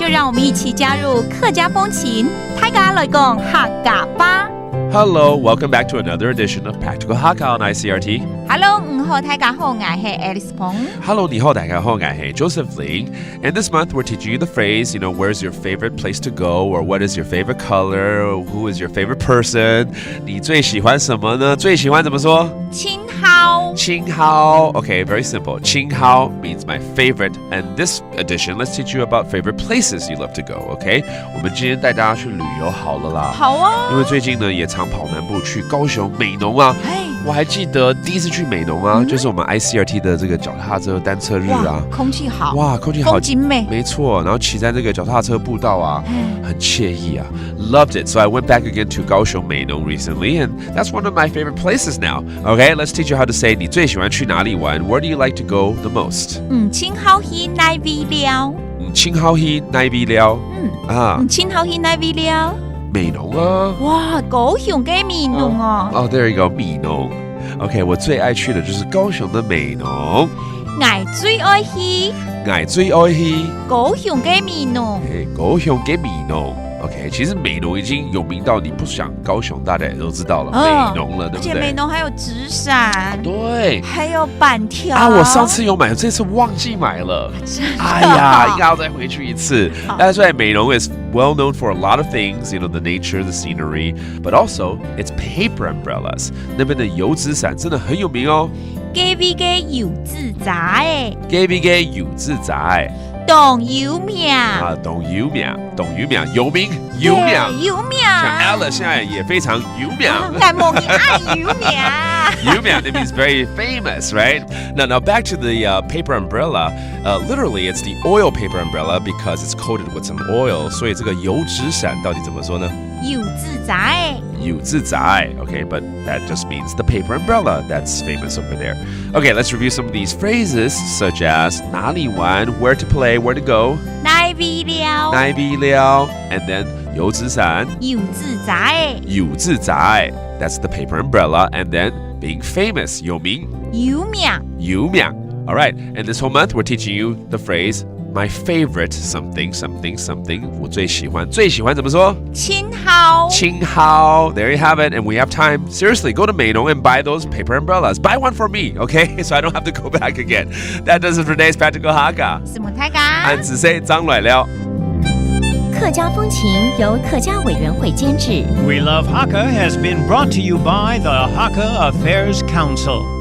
让我们一起加入客家风情，大家来讲客家吧。Hello, welcome back to another edition of Practical Hakka on Icrt. Hello, 好，大家好，我是 Alice Pong. Hello, 你好，大家好，我是 Joseph Ling. And this month we're teaching you the phrase, where's your favorite place to go, or what is your favorite color, or who is your favorite person. 你最喜欢什么呢？最喜欢怎么说？亲好。亲好. Okay, very simple. 亲好 means my favorite. And this edition, let's teach you about favorite places you love to go, okay? 我们今天带大家去旅游好了啦。好啊。因为最近呢也常跑南部去高雄美浓啊。我还记得第一次去美浓啊，就是我们 Icrt 的这个脚踏车单车日啊。空气好。哇，空气好，风景美。没错，然后骑在这个脚踏车步道啊，很惬意啊。Loved it. So I went back again to 高雄美浓 recently, and that's one of my favorite places now. Okay, let's teach you how to say 你最喜欢去哪里玩 Where do you like to go the most? 亲好去哪位了？亲好去哪位了？亲好去哪位了？美浓啊！哇，高雄嘅美浓哦。Oh, there you go, 美浓。OK， 我最爱去的就是高雄的美浓。我最爱去。我最爱去。高雄嘅美浓。高雄嘅美浓。OK， 其实美浓已经有名到你不想高雄，大家也都知道了，美浓了，对不对？而且美浓还有纸伞，对，还有板条啊！我上次有买，这次忘记买了。哎呀，应该要再回去一次。That's why 美浓 is well known for a lot of things, the nature, the scenery, but also its paper umbrellas. 那边的油纸伞真的很有名哦。几位嘅油纸仔，几位嘅油纸仔。董有名啊，董有名，有名，有名，像 Ella 现在也非常有名。我梦你爱有名。有名 that means very famous, right? Now back to the paper umbrella. Literally, it's the oil paper umbrella because it's coated with some oil. 所以这个油纸伞到底怎么说呢？油纸仔。油纸仔 Okay, but that just means the paper umbrella that's famous over there. Okay, let's review some of these phrases such as 哪里玩 where to play, where to go, 哪位了 and then 油纸伞油纸仔 that's the paper umbrella, and then being famous 有名 有名 All right, and this whole month we're teaching you the phrase my favorite something something something 我最喜欢怎么说？亲好 There you have it, and we have time. Seriously, go to Meinong and buy those paper umbrellas. Buy one for me, okay? So I don't have to go back again. That does it for today's Practical Hakka. 什么大家？俺只say 张来了。客家风情由客家委员会监制。 We Love Hakka has been brought to you by the Hakka Affairs Council.